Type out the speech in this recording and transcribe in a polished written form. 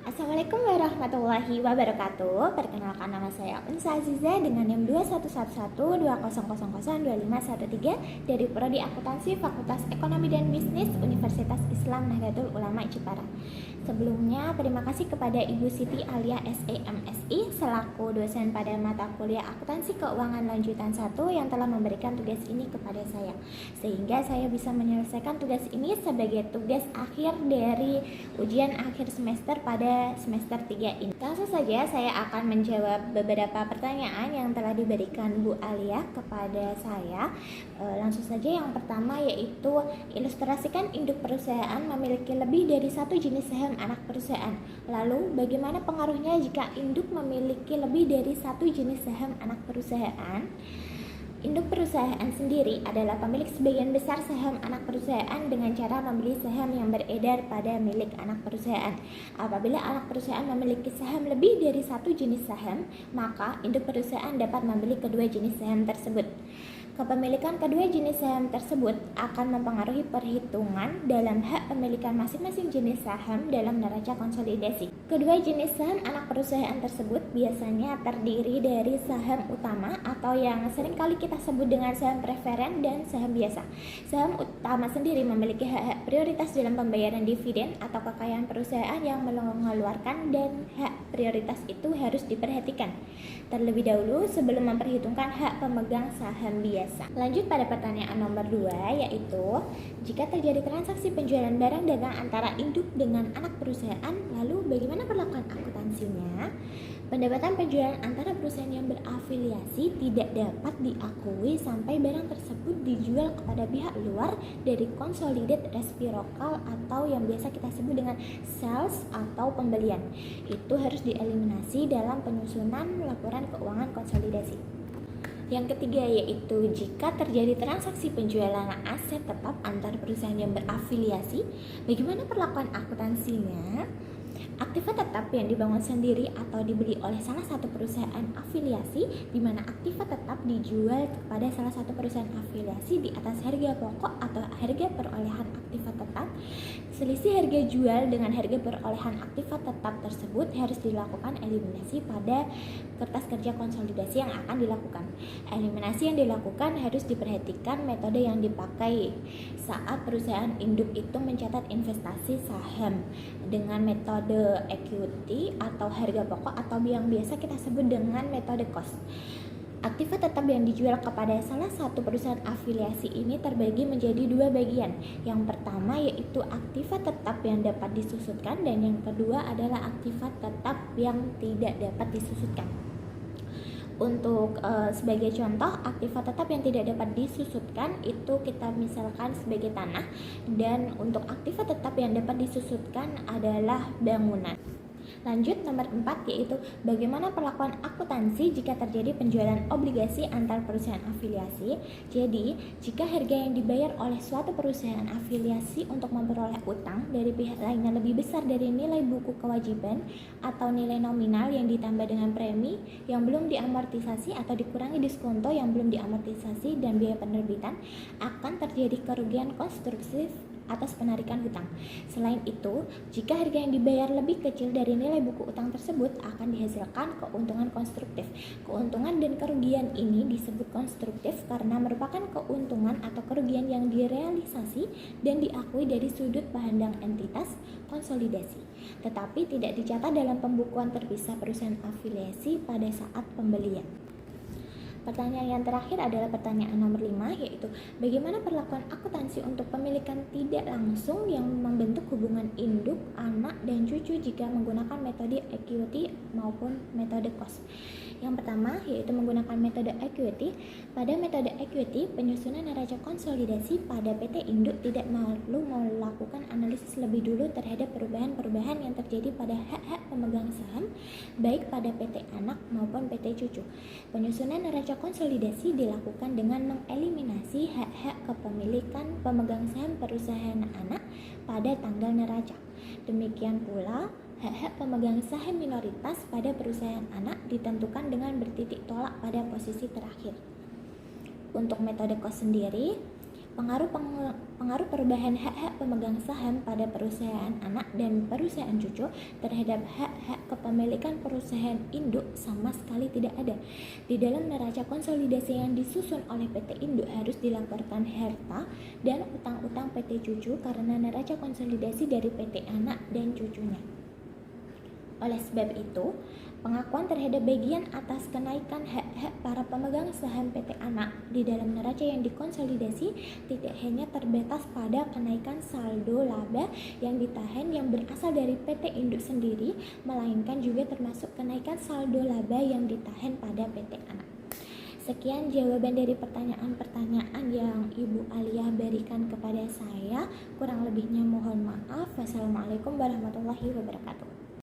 Assalamualaikum warahmatullahi wabarakatuh. Perkenalkan, nama saya Unsa Aziza dengan NIM 211120002513 dari Prodi Akuntansi Fakultas Ekonomi dan Bisnis Universitas Islam Nahdlatul Ulama Jepara. Sebelumnya, terima kasih kepada Ibu Siti Alia SEMSI selaku dosen pada mata kuliah Akuntansi Keuangan Lanjutan 1 yang telah memberikan tugas ini kepada saya, sehingga saya bisa menyelesaikan tugas ini sebagai tugas akhir dari ujian akhir semester pada semester 3 ini. Langsung saja saya akan menjawab beberapa pertanyaan yang telah diberikan Bu Alia kepada saya. Langsung saja, yang pertama yaitu ilustrasikan induk perusahaan memiliki lebih dari satu jenis saham anak perusahaan. Lalu bagaimana pengaruhnya jika induk memiliki lebih dari satu jenis saham anak perusahaan? Induk perusahaan sendiri adalah pemilik sebagian besar saham anak perusahaan dengan cara membeli saham yang beredar pada milik anak perusahaan. Apabila anak perusahaan memiliki saham lebih dari satu jenis saham, maka induk perusahaan dapat membeli kedua jenis saham tersebut. Kepemilikan kedua jenis saham tersebut akan mempengaruhi perhitungan dalam hak pemilikan masing-masing jenis saham dalam neraca konsolidasi. Kedua jenis saham anak perusahaan tersebut biasanya terdiri dari saham utama atau yang seringkali kita sebut dengan saham preferen dan saham biasa. Saham utama sendiri memiliki hak-hak prioritas dalam pembayaran dividen atau kekayaan perusahaan yang mengeluarkan, dan hak prioritas itu harus diperhatikan terlebih dahulu sebelum memperhitungkan hak pemegang saham biasa. Lanjut pada pertanyaan nomor 2, yaitu jika terjadi transaksi penjualan barang dagang antara induk dengan anak perusahaan, lalu bagaimana perlakuan akuntansinya? Pendapatan penjualan antara perusahaan yang berafiliasi tidak dapat diakui sampai barang tersebut dijual kepada pihak luar dari consolidated reciprocal atau yang biasa kita sebut dengan sales atau pembelian. Itu harus dieliminasi dalam penyusunan laporan keuangan konsolidasi. Yang ketiga yaitu jika terjadi transaksi penjualan aset tetap antar perusahaan yang berafiliasi, bagaimana perlakuan akuntansinya? Aktiva tetap yang dibangun sendiri atau dibeli oleh salah satu perusahaan afiliasi, di mana aktiva tetap dijual kepada salah satu perusahaan afiliasi di atas harga pokok atau harga perolehan aktiva tetap. Selisih harga jual dengan harga perolehan aktiva tetap tersebut harus dilakukan eliminasi pada kertas kerja konsolidasi yang akan dilakukan. Eliminasi yang dilakukan harus diperhatikan metode yang dipakai saat perusahaan induk itu mencatat investasi saham dengan metode equity atau harga pokok atau yang biasa kita sebut dengan metode cost. Aktiva tetap yang dijual kepada salah satu perusahaan afiliasi ini terbagi menjadi dua bagian. Yang pertama yaitu aktiva tetap yang dapat disusutkan, dan yang kedua adalah aktiva tetap yang tidak dapat disusutkan. Untuk sebagai contoh, aktiva tetap yang tidak dapat disusutkan itu kita misalkan sebagai tanah, dan untuk aktiva tetap yang dapat disusutkan adalah bangunan. Lanjut nomor 4 yaitu bagaimana perlakuan akuntansi jika terjadi penjualan obligasi antar perusahaan afiliasi. Jadi, jika harga yang dibayar oleh suatu perusahaan afiliasi untuk memperoleh utang dari pihak lainnya lebih besar dari nilai buku kewajiban atau nilai nominal yang ditambah dengan premi yang belum diamortisasi atau dikurangi diskonto yang belum diamortisasi dan biaya penerbitan, akan terjadi kerugian konstruktif atas penarikan hutang. Selain itu, jika harga yang dibayar lebih kecil dari nilai buku utang tersebut, akan dihasilkan keuntungan konstruktif. Keuntungan dan kerugian ini disebut konstruktif karena merupakan keuntungan atau kerugian yang direalisasi dan diakui dari sudut pandang entitas konsolidasi, tetapi tidak dicatat dalam pembukuan terpisah perusahaan afiliasi pada saat pembelian. Pertanyaan yang terakhir adalah pertanyaan nomor 5, yaitu bagaimana perlakuan akuntansi untuk pemilikan tidak langsung yang membentuk hubungan induk, anak, dan cucu jika menggunakan metode equity maupun metode cost. Yang pertama yaitu menggunakan metode equity. Pada metode equity, penyusunan neraca konsolidasi pada PT induk tidak perlu melakukan analisis lebih dulu terhadap perubahan-perubahan yang terjadi pada hak-hak pemegang saham baik pada PT anak maupun PT cucu. Penyusunan neraca konsolidasi dilakukan dengan mengeliminasi hak-hak kepemilikan pemegang saham perusahaan anak pada tanggal neraca. Demikian pula, hak-hak pemegang saham minoritas pada perusahaan anak ditentukan dengan bertitik tolak pada posisi terakhir. Untuk metode cost sendiri, pengaruh pengaruh perubahan hak-hak pemegang saham pada perusahaan anak dan perusahaan cucu terhadap hak-hak kepemilikan perusahaan induk sama sekali tidak ada. Di dalam neraca konsolidasi yang disusun oleh PT Induk harus dilaporkan harta dan utang-utang PT cucu karena neraca konsolidasi dari PT anak dan cucunya. Oleh sebab itu, pengakuan terhadap bagian atas kenaikan hak-hak para pemegang saham PT anak di dalam neraca yang dikonsolidasi tidak hanya terbatas pada kenaikan saldo laba yang ditahan yang berasal dari PT Induk sendiri, melainkan juga termasuk kenaikan saldo laba yang ditahan pada PT anak. Sekian jawaban dari pertanyaan-pertanyaan yang Ibu Alia berikan kepada saya. Kurang lebihnya mohon maaf. Wassalamualaikum warahmatullahi wabarakatuh.